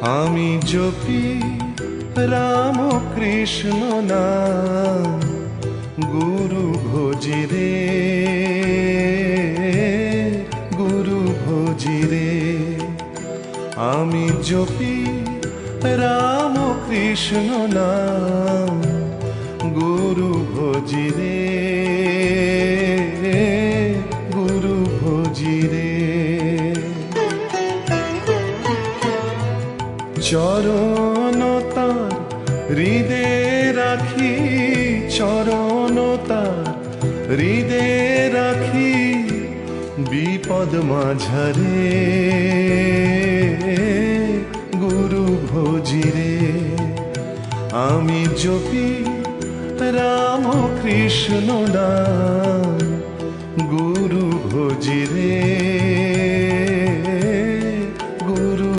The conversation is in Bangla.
আমি জপি রাম কৃষ্ণ নাম, গুরু ভজি রে, গুরু ভজি রে। আমি জপি রাম কৃষ্ণ নাম, গুরু ভজি রে, গুরু ভজি রে। চরণ তার হৃদে রাখি, চরণ তার হৃদে রাখি, বিপদ মাঝারে গুরু ভজি রে। আমি জপি রাম কৃষ্ণ নাম, গুরু ভজি রে।